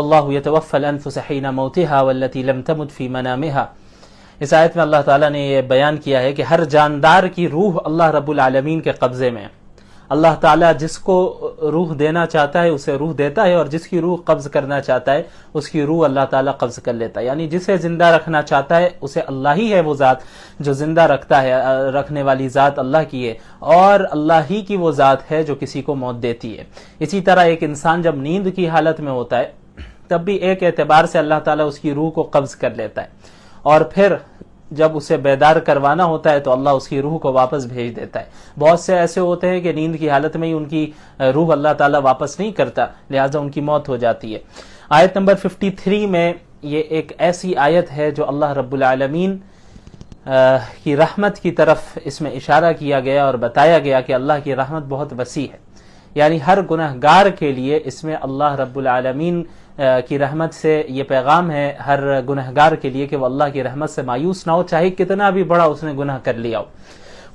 اللہ یتوفی الانفس حین موتها واللتی لم تمت فی منامها۔ اس آیت میں اللہ تعالیٰ نے یہ بیان کیا ہے کہ ہر جاندار کی روح اللہ رب العالمین کے قبضے میں ہے۔ اللہ تعالیٰ جس کو روح دینا چاہتا ہے اسے روح دیتا ہے، اور جس کی روح قبض کرنا چاہتا ہے اس کی روح اللہ تعالیٰ قبض کر لیتا ہے۔ یعنی جسے زندہ رکھنا چاہتا ہے اسے اللہ ہی ہے وہ ذات جو زندہ رکھتا ہے، رکھنے والی ذات اللہ کی ہے، اور اللہ ہی کی وہ ذات ہے جو کسی کو موت دیتی ہے۔ اسی طرح ایک انسان جب نیند کی حالت میں ہوتا ہے تب بھی ایک اعتبار سے اللہ تعالیٰ اس کی روح کو قبض کر لیتا ہے، اور پھر جب اسے بیدار کروانا ہوتا ہے تو اللہ اس کی روح کو واپس بھیج دیتا ہے۔ بہت سے ایسے ہوتے ہیں کہ نیند کی حالت میں ہی ان کی روح اللہ تعالیٰ واپس نہیں کرتا، لہٰذا ان کی موت ہو جاتی ہے۔ آیت نمبر 53 میں یہ ایک ایسی آیت ہے جو اللہ رب العالمین کی رحمت کی طرف اس میں اشارہ کیا گیا اور بتایا گیا کہ اللہ کی رحمت بہت وسیع ہے، یعنی ہر گناہ گار کے لیے اس میں اللہ رب العالمین کی رحمت سے یہ پیغام ہے ہر گنہگار کے لیے کہ وہ اللہ کی رحمت سے مایوس نہ ہو، چاہے کتنا بھی بڑا اس نے گناہ کر لیا ہو۔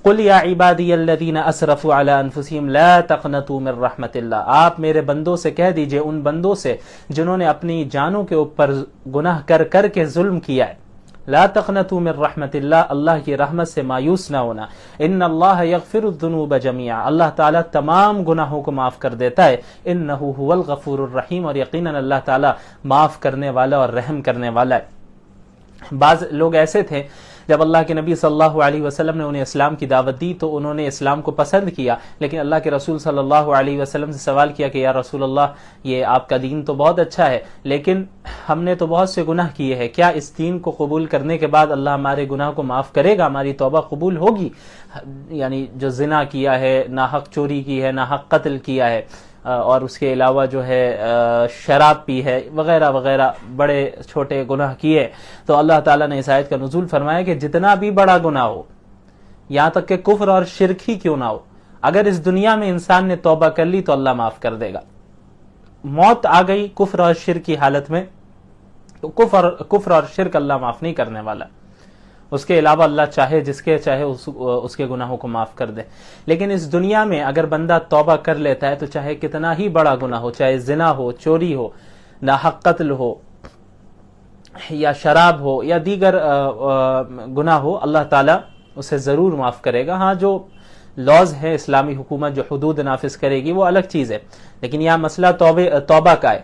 قل یا عبادی الذین اسرفوا علی انفسہم لا تقنطوا من رحمت اللہ، آپ میرے بندوں سے کہہ دیجئے، ان بندوں سے جنہوں نے اپنی جانوں کے اوپر گناہ کر کر کے ظلم کیا ہے، لا تقنطوا من رحمت اللہ، اللہ کی رحمت سے مایوس نہ ہونا۔ ان اللہ یغفر الذنوب جميعا، اللہ تعالیٰ تمام گناہوں کو معاف کر دیتا ہے۔ انہ هو الغفور الرحیم، اور یقیناً اللہ تعالیٰ معاف کرنے والا اور رحم کرنے والا ہے۔ بعض لوگ ایسے تھے جب اللہ کے نبی صلی اللہ علیہ وسلم نے انہیں اسلام کی دعوت دی تو انہوں نے اسلام کو پسند کیا، لیکن اللہ کے رسول صلی اللہ علیہ وسلم سے سوال کیا کہ یا رسول اللہ، یہ آپ کا دین تو بہت اچھا ہے لیکن ہم نے تو بہت سے گناہ کیے ہیں، کیا اس دین کو قبول کرنے کے بعد اللہ ہمارے گناہ کو معاف کرے گا، ہماری توبہ قبول ہوگی؟ یعنی جو زنا کیا ہے، ناحق چوری کی ہے، ناحق قتل کیا ہے، اور اس کے علاوہ جو ہے شراب پی ہے وغیرہ وغیرہ بڑے چھوٹے گناہ کیے، تو اللہ تعالیٰ نے اس آیت کا نزول فرمایا کہ جتنا بھی بڑا گناہ ہو، یہاں تک کہ کفر اور شرک ہی کیوں نہ ہو، اگر اس دنیا میں انسان نے توبہ کر لی تو اللہ معاف کر دے گا۔ موت آ گئی کفر اور شرک کی حالت میں تو کفر اور شرک اللہ معاف نہیں کرنے والا، اس کے علاوہ اللہ چاہے جس کے چاہے اس کے گناہوں کو معاف کر دے۔ لیکن اس دنیا میں اگر بندہ توبہ کر لیتا ہے تو چاہے کتنا ہی بڑا گناہ ہو، چاہے زنا ہو، چوری ہو، ناحق قتل ہو، یا شراب ہو، یا دیگر گناہ ہو، اللہ تعالیٰ اسے ضرور معاف کرے گا۔ ہاں جو لاز ہے اسلامی حکومت جو حدود نافذ کرے گی وہ الگ چیز ہے، لیکن یہاں مسئلہ توبہ کا ہے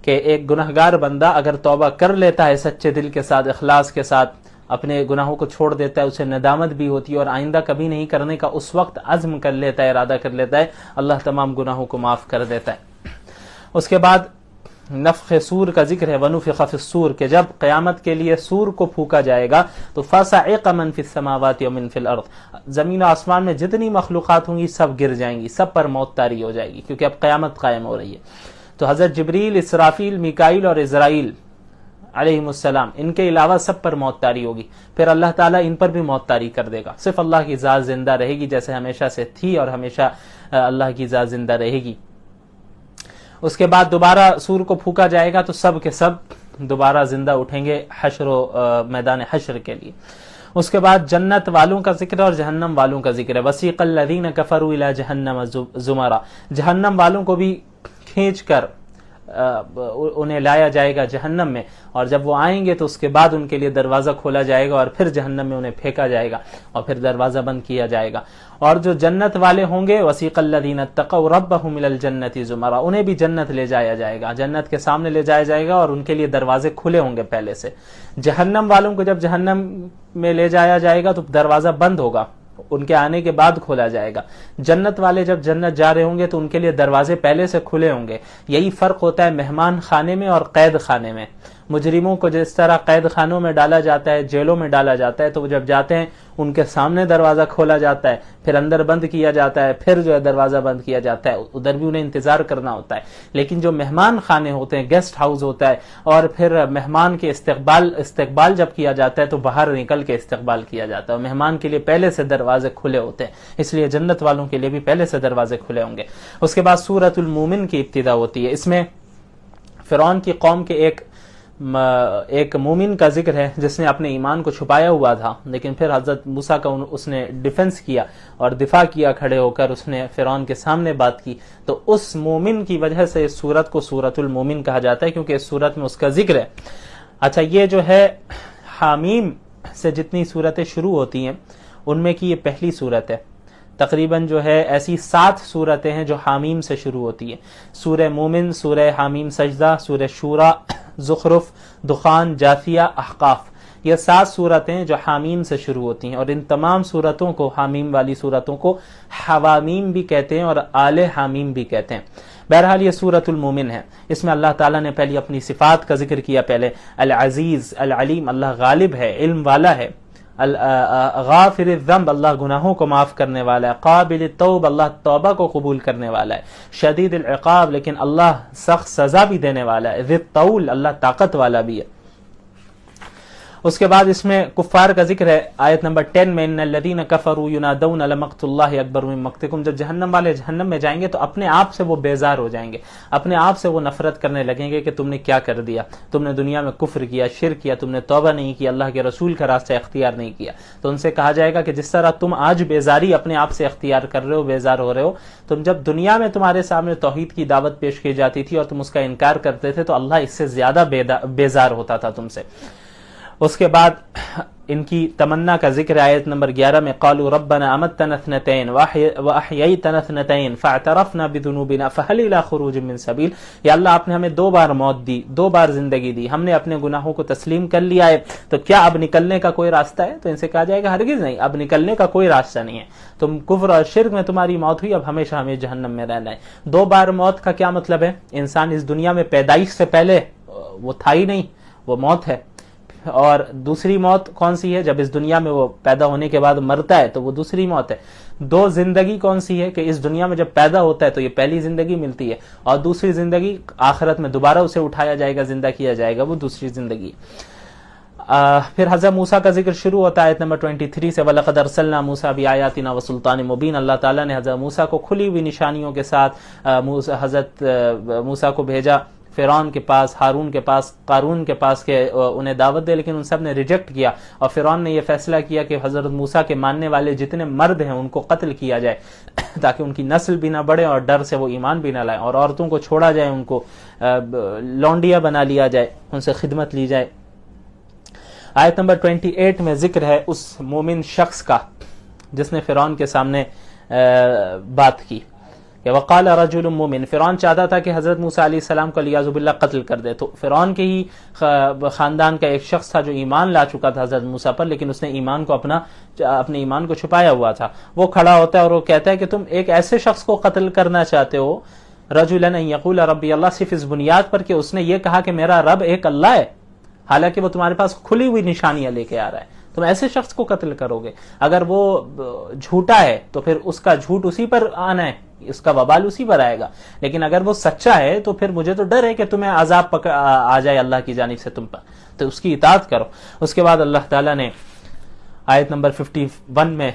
کہ ایک گنہگار بندہ اگر توبہ کر لیتا ہے سچے دل کے ساتھ، اخلاص کے ساتھ، اپنے گناہوں کو چھوڑ دیتا ہے، اسے ندامت بھی ہوتی ہے اور آئندہ کبھی نہیں کرنے کا اس وقت عزم کر لیتا ہے، ارادہ کر لیتا ہے، اللہ تمام گناہوں کو معاف کر دیتا ہے۔ اس کے بعد نفخ سور کا ذکر ہے، وَنُفِخَ فِي الصُّورِ، کہ جب قیامت کے لیے سور کو پھونکا جائے گا تو فَصَعِقَ مَن فِي السَّمَاوَاتِ وَمَن فِي الْأَرْضِ، زمین و آسمان میں جتنی مخلوقات ہوں گی سب گر جائیں گی، سب پر موت طاری ہو جائے گی، کیونکہ اب قیامت قائم ہو رہی ہے۔ تو حضرت جبریل، اسرافیل، میکائیل اور عزرائیل علیہم السلام، ان کے علاوہ سب پر موت طاری ہوگی، پھر اللہ تعالیٰ ان پر بھی موت طاری کر دے گا، صرف اللہ کی ذات زندہ رہے گی جیسے ہمیشہ سے تھی اور ہمیشہ اللہ کی ذات زندہ رہے گی۔ اس کے بعد دوبارہ سور کو پھونکا جائے گا تو سب کے سب دوبارہ زندہ اٹھیں گے حشر و میدان حشر کے لیے۔ اس کے بعد جنت والوں کا ذکر اور جہنم والوں کا ذکر ہے، وسیق الذین کفروا الی جہنم زمرا، جہنم والوں کو بھی کھینچ کر انہیں لایا جائے گا جہنم میں، اور جب وہ آئیں گے تو اس کے بعد ان کے لیے دروازہ کھولا جائے گا اور پھر جہنم میں انہیں پھینکا جائے گا اور پھر دروازہ بند کیا جائے گا۔ اور جو جنت والے ہوں گے، وسیق الذین اتقوا ربهم الی الجنۃ زمرا، انہیں بھی جنت لے جایا جائے گا، جنت کے سامنے لے جایا جائے گا اور ان کے لیے دروازے کھلے ہوں گے پہلے سے۔ جہنم والوں کو جب جہنم میں لے جایا جائے گا تو دروازہ بند ہوگا، ان کے آنے کے بعد کھولا جائے گا۔ جنت والے جب جنت جا رہے ہوں گے تو ان کے لیے دروازے پہلے سے کھلے ہوں گے۔ یہی فرق ہوتا ہے مہمان خانے میں اور قید خانے میں۔ مجرموں کو جس طرح قید خانوں میں ڈالا جاتا ہے، جیلوں میں ڈالا جاتا ہے، تو وہ جب جاتے ہیں ان کے سامنے دروازہ کھولا جاتا ہے، پھر اندر بند کیا جاتا ہے، پھر جو ہے دروازہ بند کیا جاتا ہے، ادھر بھی انہیں انتظار کرنا ہوتا ہے۔ لیکن جو مہمان خانے ہوتے ہیں، گیسٹ ہاؤس ہوتا ہے، اور پھر مہمان کے استقبال جب کیا جاتا ہے تو باہر نکل کے استقبال کیا جاتا ہے، اور مہمان کے لیے پہلے سے دروازے کھلے ہوتے ہیں، اس لیے جنت والوں کے لیے بھی پہلے سے دروازے کھلے ہوں گے۔ اس کے بعد سورۃ المومن کی ابتدا ہوتی ہے، اس میں فرعون کی قوم کے ایک ایک مومن کا ذکر ہے جس نے اپنے ایمان کو چھپایا ہوا تھا، لیکن پھر حضرت موسیٰ کا اس نے ڈیفنس کیا اور دفاع کیا، کھڑے ہو کر اس نے فرعون کے سامنے بات کی. تو اس مومن کی وجہ سے اس سورت کو سورت المومن کہا جاتا ہے، کیونکہ اس سورت میں اس کا ذکر ہے. اچھا، یہ جو ہے حامیم سے جتنی صورتیں شروع ہوتی ہیں ان میں کی یہ پہلی صورت ہے. تقریباً جو ہے ایسی 7 صورتیں ہیں جو حامیم سے شروع ہوتی ہیں. سورہ مومن، سورہ حامیم سجدہ، سورہ شورا، زخرف، دخان، جاثیہ، احقاف، یہ 7 صورتیں جو حامیم سے شروع ہوتی ہیں، اور ان تمام صورتوں کو، حامیم والی صورتوں کو حوامیم بھی کہتے ہیں اور آل حامیم بھی کہتے ہیں. بہرحال یہ سورۃ المومن ہے. اس میں اللہ تعالیٰ نے پہلی اپنی صفات کا ذکر کیا. پہلے العزیز، العلیم، اللہ غالب ہے، علم والا ہے. غافر الذنب، اللہ گناہوں کو معاف کرنے والا ہے. قابل التوب، اللہ توبہ کو قبول کرنے والا ہے. شدید العقاب، لیکن اللہ سخت سزا بھی دینے والا ہے. ذی الطول، اللہ طاقت والا بھی ہے. اس کے بعد اس میں کفار کا ذکر ہے. آیت نمبر 10 میں ان الذین کفروا ینادون لمقت اللہ اکبر من مقتکم، جب جہنم والے جہنم میں جائیں گے تو اپنے آپ سے وہ بیزار ہو جائیں گے، اپنے آپ سے وہ نفرت کرنے لگیں گے کہ تم نے کیا کر دیا، تم نے دنیا میں کفر کیا، شرک کیا، تم نے توبہ نہیں کی، اللہ کے رسول کا راستہ اختیار نہیں کیا. تو ان سے کہا جائے گا کہ جس طرح تم آج بیزاری اپنے آپ سے اختیار کر رہے ہو، بیزار ہو رہے ہو، تم جب دنیا میں تمہارے سامنے توحید کی دعوت پیش کی جاتی تھی اور تم اس کا انکار کرتے تھے تو اللہ اس سے زیادہ بیزار ہوتا تھا تم سے. اس کے بعد ان کی تمنا کا ذکر آیت نمبر 11 میں قالوا ربنا امتنا اثنتين واحييتنا اثنتين فاعترفنا بذنوبنا فهل الى خروج من سبيل. یا اللہ آپ نے ہمیں 2 بار موت دی، 2 بار زندگی دی، ہم نے اپنے گناہوں کو تسلیم کر لیا ہے، تو کیا اب نکلنے کا کوئی راستہ ہے؟ تو ان سے کہا جائے گا ہرگز نہیں، اب نکلنے کا کوئی راستہ نہیں ہے. تم کفر اور شرک میں تمہاری موت ہوئی، اب ہمیشہ ہمیں جہنم میں رہنا ہے. 2 بار موت کا کیا مطلب ہے؟ انسان اس دنیا میں پیدائش سے پہلے وہ تھا ہی نہیں، وہ موت ہے. اور دوسری موت کون سی ہے؟ جب اس دنیا میں وہ پیدا ہونے کے بعد مرتا ہے تو وہ دوسری موت ہے. 2 زندگی کون سی ہے؟ کہ اس دنیا میں جب پیدا ہوتا ہے تو یہ پہلی زندگی ملتی ہے، اور دوسری زندگی آخرت میں دوبارہ اسے اٹھایا جائے گا، زندہ کیا جائے گا، وہ دوسری زندگی. پھر حضرت موسیٰ کا ذکر شروع ہوتا ہے آیت نمبر 23 سے وَلَقَدْ أَرْسَلْنَا مُوسَىٰ بِآيَاتِنَا وَسُلْطَانٍ مُبِينٍ. اللہ تعالیٰ نے حضرت موسیٰ کو کھلی ہوئی نشانیوں کے ساتھ حضرت موسیٰ کو بھیجا فرعون کے پاس، ہارون کے پاس، قارون کے پاس کہ انہیں دعوت دے، لیکن ان سب نے ریجیکٹ کیا، اور فرعون نے یہ فیصلہ کیا کہ حضرت موسیٰ کے ماننے والے جتنے مرد ہیں ان کو قتل کیا جائے تاکہ ان کی نسل بھی نہ بڑھے اور ڈر سے وہ ایمان بھی نہ لائیں، اور عورتوں کو چھوڑا جائے، ان کو لونڈیاں بنا لیا جائے، ان سے خدمت لی جائے. آیت نمبر 28 میں ذکر ہے اس مومن شخص کا جس نے فرعون کے سامنے بات کی کہ وقال رجل مومن. فرعون چاہتا تھا کہ حضرت موسیٰ علیہ السلام کو علیاذ باللہ قتل کر دے. تو فرعون کے ہی خاندان کا ایک شخص تھا جو ایمان لا چکا تھا حضرت موسیٰ پر، لیکن اس نے ایمان کو اپنے ایمان کو چھپایا ہوا تھا. وہ کھڑا ہوتا ہے اور وہ کہتا ہے کہ تم ایک ایسے شخص کو قتل کرنا چاہتے ہو، رجلا ان یقول ربی اللہ، صرف اس بنیاد پر کہ اس نے یہ کہا کہ میرا رب ایک اللہ ہے، حالانکہ وہ تمہارے پاس کھلی ہوئی نشانیاں لے کے آ رہا ہے. تم ایسے شخص کو قتل کرو گے؟ اگر وہ جھوٹا ہے تو پھر اس کا جھوٹ اسی پر آنا ہے، اس کا وبال اسی پر آئے گا، لیکن اگر وہ سچا ہے تو پھر مجھے تو ڈر ہے کہ تمہیں عذاب آ جائے اللہ کی جانب سے تم پر، تو اس کی اطاعت کرو. اس کے بعد اللہ تعالیٰ نے آیت نمبر 51 میں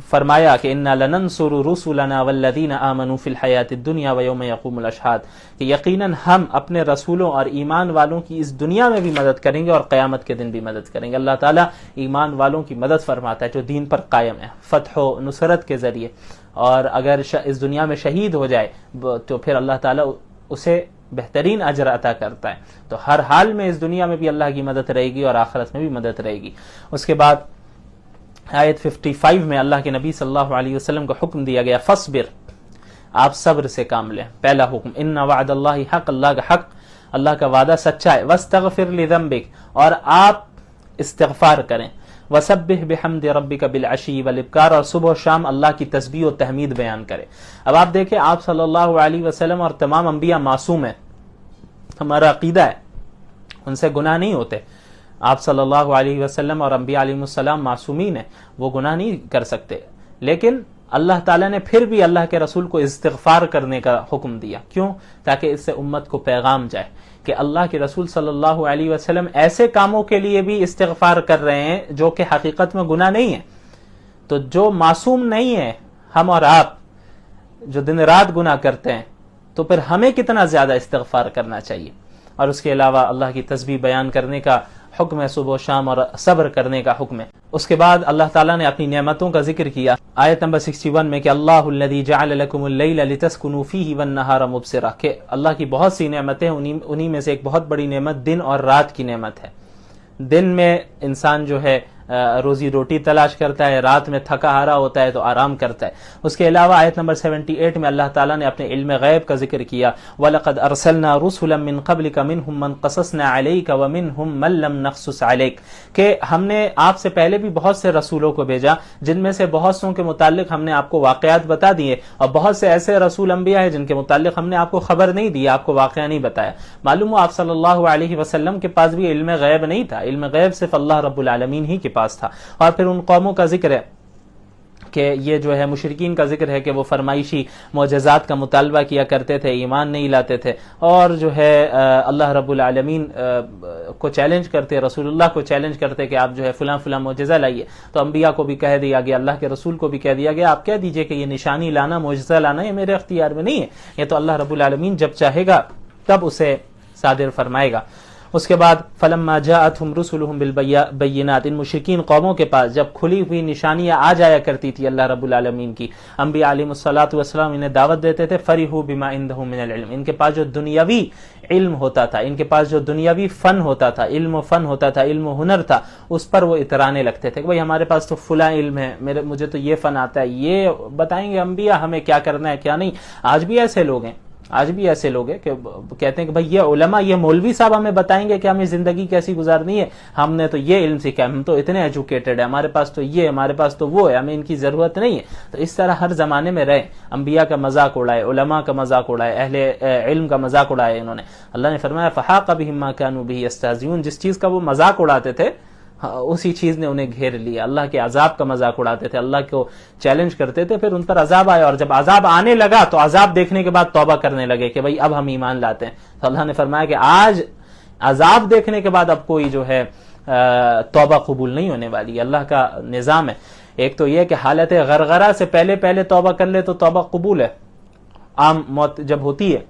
فرمایا کہ انا لننصر رسلنا والذین آمنوا فی الحیات الدنیا ویوم یقوم الاشہاد، کہ یقیناً ہم اپنے رسولوں اور ایمان والوں کی اس دنیا میں بھی مدد کریں گے اور قیامت کے دن بھی مدد کریں گے. اللہ تعالیٰ ایمان والوں کی مدد فرماتا ہے جو دین پر قائم ہے، فتح و نصرت کے ذریعے. اور اگر اس دنیا میں شہید ہو جائے تو پھر اللہ تعالیٰ اسے بہترین اجر عطا کرتا ہے. تو ہر حال میں اس دنیا میں بھی اللہ کی مدد رہے گی اور آخرت میں بھی مدد رہے گی. اس کے بعد آیت 55 میں اللہ کے نبی صلی اللہ علیہ وسلم کو حکم دیا گیا فصبر، آپ صبر سے کام لیں. پہلا حکم ان وعد اللہ حق، اللہ کا حق، اللہ کا وعدہ سچا ہے. واستغفر لذنبک، اور آپ استغفار کریں. وسبح بحمد ربک بالعشی والابکار، اور صبح و شام اللہ کی تسبیح و تحمید بیان کریں. اب آپ دیکھیں آپ صلی اللہ علیہ وسلم اور تمام انبیاء معصوم ہیں، ہمارا عقیدہ ہے ان سے گناہ نہیں ہوتے. آپ صلی اللہ علیہ وسلم اور انبیاء علیہ السلام معصومین ہیں، وہ گناہ نہیں کر سکتے، لیکن اللہ تعالیٰ نے پھر بھی اللہ کے رسول کو استغفار کرنے کا حکم دیا. کیوں؟ تاکہ اس سے امت کو پیغام جائے کہ اللہ کے رسول صلی اللہ علیہ وسلم ایسے کاموں کے لیے بھی استغفار کر رہے ہیں جو کہ حقیقت میں گناہ نہیں ہے. تو جو معصوم نہیں ہے، ہم اور آپ جو دن رات گناہ کرتے ہیں، تو پھر ہمیں کتنا زیادہ استغفار کرنا چاہیے. اور اس کے علاوہ اللہ کی تسبیح بیان کرنے کا حکم ہے صبح و شام، اور صبر کرنے کا حکم ہے۔ اس کے بعد اللہ تعالیٰ نے اپنی نعمتوں کا ذکر کیا آیت نمبر 61 میں کہ اللہ الذی جعل لکم اللیل لتسکنوا فیہ والنہار مبصرا، کہ اللہ کی بہت سی نعمتیں، انہی میں سے ایک بہت بڑی نعمت دن اور رات کی نعمت ہے۔ دن میں انسان جو ہے روزی روٹی تلاش کرتا ہے، رات میں تھکا ہارا ہوتا ہے تو آرام کرتا ہے۔ اس کے علاوہ آیت نمبر 78 میں اللہ تعالیٰ نے اپنے علم غیب کا ذکر کیا، وَلَقَدْ أَرْسَلْنَا رُسُلًا مِّن قَبْلِكَ مِنْهُمْ مَنْ قَصَصْنَا عَلَيْكَ وَمِنْهُمْ مَنْ لَمْ نَقْصُصْ عَلَيْكَ، کہ ہم نے آپ سے پہلے بھی بہت سے رسولوں کو بھیجا جن میں سے بہت سوں کے متعلق ہم نے آپ کو واقعات بتا دیے، اور بہت سے ایسے رسول انبیاء ہیں جن کے متعلق ہم نے آپ کو خبر نہیں دی، آپ کو واقعہ نہیں بتایا۔ معلوم ہو آپ صلی اللہ علیہ وسلم کے پاس بھی علم غیب نہیں تھا، علم غیب صرف اللہ رب العالمین ہی کے پاس تھا۔ اور پھر ان قوموں کا ذکر ہے کہ یہ جو ہے مشرکین کا ذکر ہے کہ وہ فرمائشی معجزات کا مطالبہ کیا کرتے تھے، ایمان نہیں لاتے تھے، اور جو ہے اللہ رب العالمین کو چیلنج کرتے، رسول اللہ کو چیلنج کرتے کہ آپ جو ہے فلاں فلاں معجزہ لائیے۔ تو انبیاء کو بھی کہہ دیا گیا، اللہ کے رسول کو بھی کہہ دیا گیا، آپ کہہ دیجئے کہ یہ نشانی لانا، معجزہ لانا یہ میرے اختیار میں نہیں ہے، یہ تو اللہ رب العالمین جب چاہے گا تب اسے صادر فرمائے گا۔ اس کے بعد فلما جاءتهم رسلهم بالبينات، ان مشرکین قوموں کے پاس جب کھلی ہوئی نشانیاں آ جایا کرتی تھی اللہ رب العالمین کی، انبیاء علیہ الصلوۃ والسلام انہیں دعوت دیتے تھے، فرحوا بما عندهم من العلم، ان کے پاس جو دنیاوی علم ہوتا تھا، ان کے پاس جو دنیاوی فن ہوتا تھا، علم و فن ہوتا تھا، علم و ہنر تھا، اس پر وہ اترانے لگتے تھے کہ بھئی ہمارے پاس تو فلاں علم ہے، مجھے تو یہ فن آتا ہے، یہ بتائیں گے انبیاء ہمیں کیا کرنا ہے کیا نہیں۔ آج بھی ایسے لوگ ہیں، آج بھی ایسے لوگ ہیں کہ کہتے ہیں کہ بھئی یہ علماء، یہ مولوی صاحب ہمیں بتائیں گے کہ ہمیں زندگی کیسی گزارنی ہے، ہم نے تو یہ علم سیکھا ہے، ہم تو اتنے ایجوکیٹڈ ہیں، ہمارے پاس تو یہ، ہمارے پاس تو وہ ہے، ہمیں ان کی ضرورت نہیں ہے۔ تو اس طرح ہر زمانے میں رہے، انبیاء کا مذاق اڑائے، علماء کا مذاق اڑائے، اہل علم کا مذاق اڑائے انہوں نے۔ اللہ نے فرمایا فحاق بہم ما كانوا به يستهزئون، جس چیز کا وہ مذاق اڑاتے تھے اسی چیز نے انہیں گھیر لیا، اللہ کے عذاب کا مذاق اڑاتے تھے، اللہ کو چیلنج کرتے تھے، پھر ان پر عذاب آیا، اور جب عذاب آنے لگا تو عذاب دیکھنے کے بعد توبہ کرنے لگے کہ بھئی اب ہم ایمان لاتے ہیں۔ تو اللہ نے فرمایا کہ آج عذاب دیکھنے کے بعد اب کوئی جو ہے توبہ قبول نہیں ہونے والی، اللہ کا نظام ہے۔ ایک تو یہ کہ حالت غرغرہ سے پہلے توبہ کر لے تو توبہ قبول ہے، عام موت جب ہوتی ہے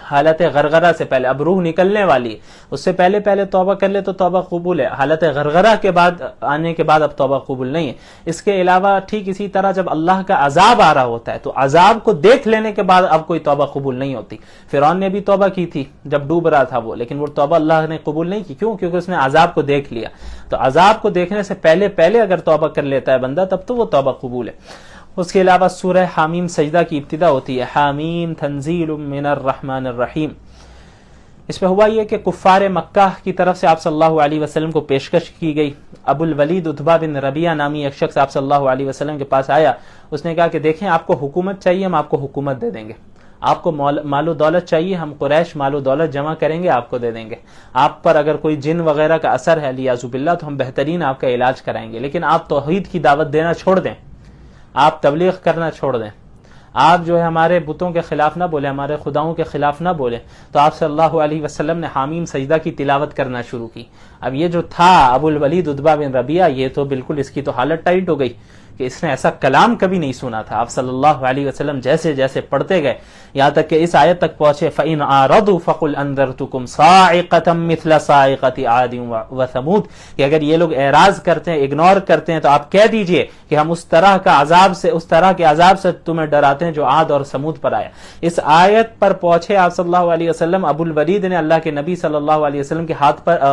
حالت غرغرہ سے پہلے، اب روح نکلنے والی ہے، اس سے پہلے توبہ کر لے تو توبہ قبول ہے، حالت غرغرہ کے بعد آنے کے بعد اب توبہ قبول نہیں ہے۔ اس کے علاوہ ٹھیک اسی طرح جب اللہ کا عذاب آ رہا ہوتا ہے تو عذاب کو دیکھ لینے کے بعد اب کوئی توبہ قبول نہیں ہوتی۔ فرعون نے بھی توبہ کی تھی جب ڈوب رہا تھا وہ، لیکن وہ توبہ اللہ نے قبول نہیں کی، کیوں؟ کیونکہ اس نے عذاب کو دیکھ لیا۔ تو عذاب کو دیکھنے سے پہلے اگر توبہ کر لیتا ہے بندہ تب تو وہ توبہ قبول ہے۔ اس کے علاوہ سورہ حامیم سجدہ کی ابتدا ہوتی ہے، حامیم تنزیل من الرحمن الرحیم۔ اس میں ہوا یہ کہ کفار مکہ کی طرف سے آپ صلی اللہ علیہ وسلم کو پیشکش کی گئی۔ ابو الولید عتبہ بن ربیعہ نامی ایک شخص آپ صلی اللہ علیہ وسلم کے پاس آیا، اس نے کہا کہ دیکھیں آپ کو حکومت چاہیے، ہم آپ کو حکومت دے دیں گے، آپ کو مال و دولت چاہیے، ہم قریش مال و دولت جمع کریں گے، آپ کو دے دیں گے، آپ پر اگر کوئی جن وغیرہ کا اثر ہے لیاذ باللہ تو ہم بہترین آپ کا علاج کرائیں گے، لیکن آپ توحید کی دعوت دینا چھوڑ دیں، آپ تبلیغ کرنا چھوڑ دیں، آپ جو ہے ہمارے بتوں کے خلاف نہ بولیں، ہمارے خداؤں کے خلاف نہ بولیں۔ تو آپ صلی اللہ علیہ وسلم نے حامیم سجدہ کی تلاوت کرنا شروع کی۔ اب یہ جو تھا ابو الولید عتبہ بن ربیعہ، یہ تو بالکل اس کی تو حالت ٹائٹ ہو گئی کہ اس نے ایسا کلام کبھی نہیں سنا تھا۔ آپ صلی اللہ علیہ وسلم جیسے جیسے پڑھتے گئے یہاں تک کہ اس آیت تک پہنچے فَإِنْ أَعْرَضُوا فَقُلْ أَنذَرْتُكُمْ صَاعِقَةً مِثْلَ صَاعِقَةِ عَادٍ وَثَمُودَ، کہ اگر یہ لوگ اعراض کرتے ہیں، اگنور کرتے ہیں، تو آپ کہہ دیجئے کہ ہم اس طرح کے عذاب سے تمہیں ڈراتے ہیں جو عاد اور سمود پر آیا۔ اس آیت پر پہنچے آپ صلی اللہ علیہ وسلم، ابو الولید نے اللہ کے نبی صلی اللہ علیہ وسلم کے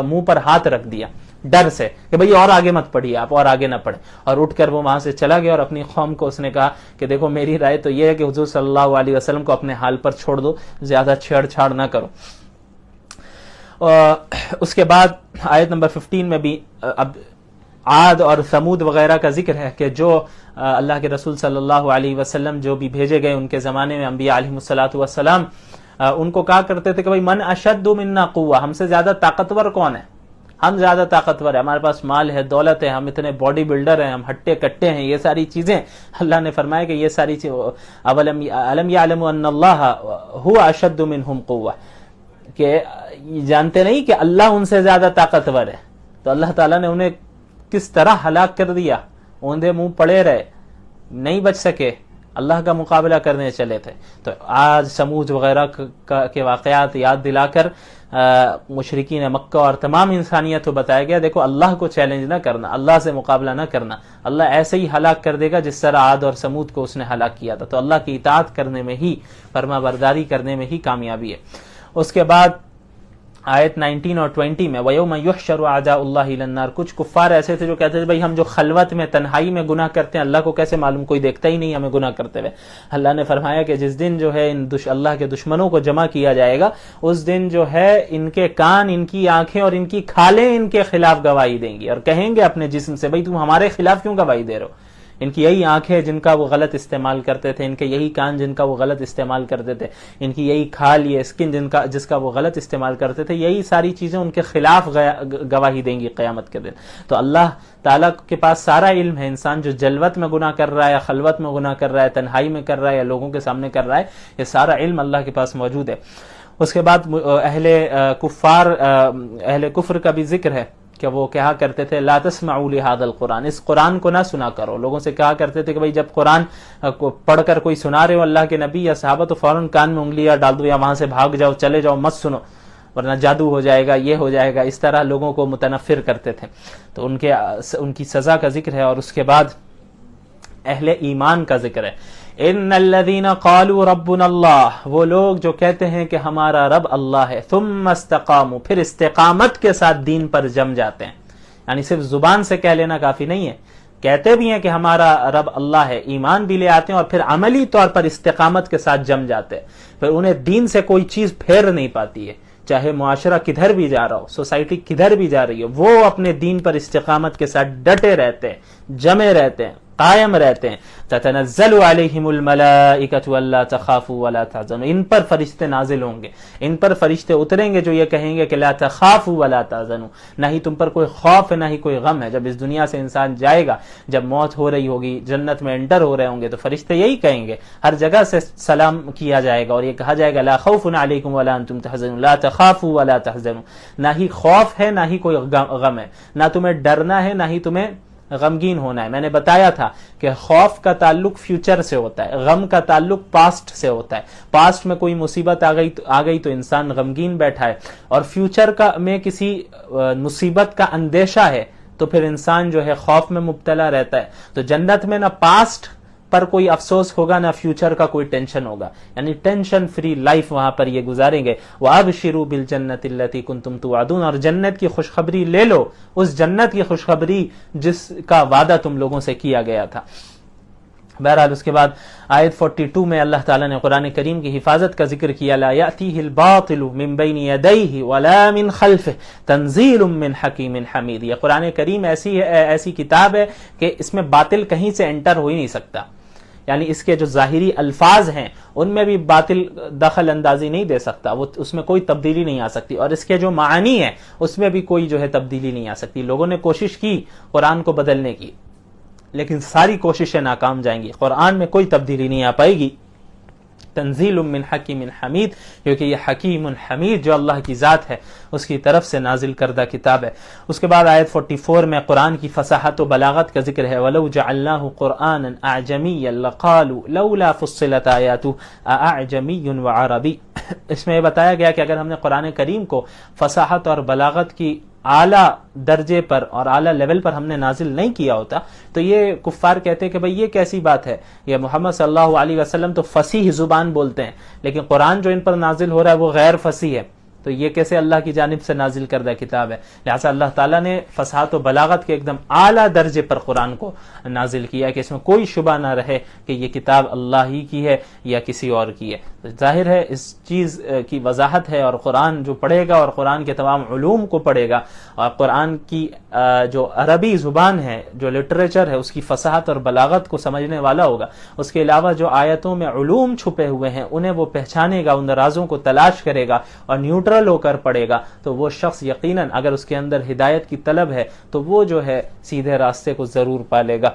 منہ پر ہاتھ رکھ دیا ڈر سے کہ بھئی اور آگے مت پڑھیے، آپ اور آگے نہ پڑھیں، اور اٹھ کر وہ وہاں سے چلا گیا، اور اپنی قوم کو اس نے کہا کہ دیکھو میری رائے تو یہ ہے کہ حضور صلی اللہ علیہ وسلم کو اپنے حال پر چھوڑ دو، زیادہ چھیڑ چھاڑ نہ کرو۔ اس کے بعد آیت نمبر 15 میں بھی اب عاد اور ثمود وغیرہ کا ذکر ہے کہ جو اللہ کے رسول صلی اللہ علیہ وسلم جو بھی بھیجے گئے ان کے زمانے میں انبیاء علیہ الصلوۃ والسلام ان کو کہا کرتے تھے کہ بھئی من اشد منا قوہ، ہم سے زیادہ طاقتور کون ہے، ہم زیادہ طاقتور ہیں، ہمارے پاس مال ہے، دولت ہے، ہم اتنے باڈی بلڈر ہیں، ہم ہٹے کٹے ہیں، یہ ساری چیزیں اللہ نے فرمایا کہ یہ ساری چیزیں علم یعلم ان اللہ هو اشد منهم قوہ، کہ جانتے نہیں کہ اللہ ان سے زیادہ طاقتور ہے۔ تو اللہ تعالیٰ نے انہیں کس طرح ہلاک کر دیا، اوندے منہ پڑے رہے، نہیں بچ سکے، اللہ کا مقابلہ کرنے چلے تھے۔ تو آج سمود وغیرہ کے واقعات یاد دلا کر مشرکین مکہ اور تمام انسانیت کو بتایا گیا دیکھو اللہ کو چیلنج نہ کرنا، اللہ سے مقابلہ نہ کرنا، اللہ ایسے ہی ہلاک کر دے گا جس طرح عاد اور سمود کو اس نے ہلاک کیا تھا. تو اللہ کی اطاعت کرنے میں ہی، فرما برداری کرنے میں ہی کامیابی ہے. اس کے بعد آیت 19 اور 20 میں وَيَوْمَ يُحْشَرُ أَعْدَاءُ اللَّهِ إِلَى النَّارِ، کچھ کفار ایسے تھے جو کہتے تھے بھائی ہم جو خلوت میں تنہائی میں گناہ کرتے ہیں اللہ کو کیسے معلوم، کوئی دیکھتا ہی نہیں ہمیں گناہ کرتے ہوئے. اللہ نے فرمایا کہ جس دن جو ہے اللہ کے دشمنوں کو جمع کیا جائے گا اس دن جو ہے ان کے کان، ان کی آنکھیں اور ان کی کھالیں ان کے خلاف گواہی دیں گی اور کہیں گے اپنے جسم سے بھائی تم ہمارے خلاف کیوں گواہی دے رہے ہو. ان کی یہی آنکھیں جن کا وہ غلط استعمال کرتے تھے، ان کے یہی کان جن کا وہ غلط استعمال کرتے تھے، ان کی یہی کھال، یہ اسکن جس کا وہ غلط استعمال کرتے تھے، یہی ساری چیزیں ان کے خلاف گواہی دیں گی قیامت کے دن. تو اللہ تعالیٰ کے پاس سارا علم ہے. انسان جو جلوت میں گناہ کر رہا ہے یا خلوت میں گناہ کر رہا ہے، تنہائی میں کر رہا ہے یا لوگوں کے سامنے کر رہا ہے، یہ سارا علم اللہ کے پاس موجود ہے. اس کے بعد اہل کفر کا بھی ذکر ہے کہ وہ کہا کرتے تھے لا تسمعوا لهذا القرآن، اس قرآن کو نہ سنا کرو. لوگوں سے کہا کرتے تھے کہ بھائی جب قرآن کو پڑھ کر کوئی سنا رہے ہو اللہ کے نبی یا صحابہ تو فوراً کان میں انگلیاں ڈال دو یا وہاں سے بھاگ جاؤ، چلے جاؤ، مت سنو ورنہ جادو ہو جائے گا، یہ ہو جائے گا. اس طرح لوگوں کو متنفر کرتے تھے. تو ان کی سزا کا ذکر ہے. اور اس کے بعد اہل ایمان کا ذکر ہے. ان الذين قالوا ربنا اللہ، وہ لوگ جو کہتے ہیں کہ ہمارا رب اللہ ہے، ثم استقاموا، پھر استقامت کے ساتھ دین پر جم جاتے ہیں. یعنی صرف زبان سے کہہ لینا کافی نہیں ہے، کہتے بھی ہیں کہ ہمارا رب اللہ ہے، ایمان بھی لے آتے ہیں اور پھر عملی طور پر استقامت کے ساتھ جم جاتے ہیں. پھر انہیں دین سے کوئی چیز پھیر نہیں پاتی ہے، چاہے معاشرہ کدھر بھی جا رہا ہو، سوسائٹی کدھر بھی جا رہی ہو، وہ اپنے دین پر استقامت کے ساتھ ڈٹے رہتے ہیں، جمے رہتے ہیں، قائم رہتے ہیں. تتنزل علیہم الملائکۃ الا تخافوا ولا تحزنوا، ان پر فرشتے نازل ہوں گے، ان پر فرشتے اتریں گے جو یہ کہیں گے کہ لا تخافوا ولا تحزنوا، نہ ہی تم پر کوئی خوف ہے نہ ہی کوئی غم ہے. جب اس دنیا سے انسان جائے گا، جب موت ہو رہی ہوگی، جنت میں انٹر ہو رہے ہوں گے تو فرشتے یہی کہیں گے، ہر جگہ سے سلام کیا جائے گا اور یہ کہا جائے گا لا خوف علیکم ولا انتم تحزنون، لا تخافوا ولا تحزنوا، نہ ہی خوف ہے نہ ہی کوئی غم ہے، نہ تمہیں ڈرنا ہے نہ ہی تمہیں غمگین ہونا ہے. میں نے بتایا تھا کہ خوف کا تعلق فیوچر سے ہوتا ہے، غم کا تعلق پاسٹ سے ہوتا ہے. پاسٹ میں کوئی مصیبت آ گئی تو انسان غمگین بیٹھا ہے، اور فیوچر میں کسی مصیبت کا اندیشہ ہے تو پھر انسان جو ہے خوف میں مبتلا رہتا ہے. تو جنت میں نہ پاسٹ پر کوئی افسوس ہوگا نہ فیوچر کا کوئی ٹینشن ہوگا، یعنی ٹینشن فری لائف وہاں پر یہ گزاریں گے. وَأَبْشِرُوا بِالْجَنَّةِ الَّتِي كُنْتُمْ تُوعَدُونَ، اور جنت کی خوشخبری لے لو، اس جنت کی خوشخبری جس کا وعدہ تم لوگوں سے کیا گیا تھا. بہرحال اس کے بعد آیت 42 میں اللہ تعالیٰ نے قرآن کریم کی حفاظت کا ذکر کیا. لا یأتیہ الباطل من بین یدیہ ولا من خلفہ تنزیل من حکیم حمید. یہ قرآن کریم ایسی کتاب ہے کہ اس میں باطل کہیں سے انٹر ہو ہی نہیں سکتا، یعنی اس کے جو ظاہری الفاظ ہیں ان میں بھی باطل دخل اندازی نہیں دے سکتا، وہ اس میں کوئی تبدیلی نہیں آ سکتی، اور اس کے جو معانی ہیں اس میں بھی کوئی جو ہے تبدیلی نہیں آ سکتی. لوگوں نے کوشش کی قرآن کو بدلنے کی لیکن ساری کوششیں ناکام جائیں گی، قرآن میں کوئی تبدیلی نہیں آ پائے گی. تنزیل من حکیم حمید، کیونکہ یہ حکیم حمید جو اللہ کی ذات ہے اس کی طرف سے نازل کردہ کتاب ہے. اس کے بعد آیت 44 میں قرآن کی فصاحت و بلاغت کا ذکر ہے. وَلَوْ جَعَلْنَاهُ قُرْآنًا أَعْجَمِيًّا لَقَالُوا لَوْلَا فُصِّلَتْ آيَاتُهُ أَأَعْجَمِيٌّ وَعَرَبِيٌّ. اس میں یہ بتایا گیا کہ اگر ہم نے قرآن کریم کو فصاحت اور بلاغت کی اعلیٰ درجے پر اور اعلیٰ لیول پر ہم نے نازل نہیں کیا ہوتا تو یہ کفار کہتے کہ بھئی یہ کیسی بات ہے، یہ محمد صلی اللہ علیہ وسلم تو فصیح زبان بولتے ہیں لیکن قرآن جو ان پر نازل ہو رہا ہے وہ غیر فصیح ہے، تو یہ کیسے اللہ کی جانب سے نازل کردہ کتاب ہے. لہٰذا اللہ تعالیٰ نے فصاحت و بلاغت کے ایک دم اعلیٰ درجے پر قرآن کو نازل کیا کہ اس میں کوئی شبہ نہ رہے کہ یہ کتاب اللہ ہی کی ہے یا کسی اور کی ہے. ظاہر ہے اس چیز کی وضاحت ہے، اور قرآن جو پڑھے گا اور قرآن کے تمام علوم کو پڑھے گا اور قرآن کی جو عربی زبان ہے، جو لٹریچر ہے، اس کی فصاحت اور بلاغت کو سمجھنے والا ہوگا، اس کے علاوہ جو آیتوں میں علوم چھپے ہوئے ہیں انہیں وہ پہچانے گا، ان رازوں کو تلاش کرے گا اور نیوٹرل ہو کر پڑھے گا، تو وہ شخص یقیناً اگر اس کے اندر ہدایت کی طلب ہے تو وہ جو ہے سیدھے راستے کو ضرور پالے گا.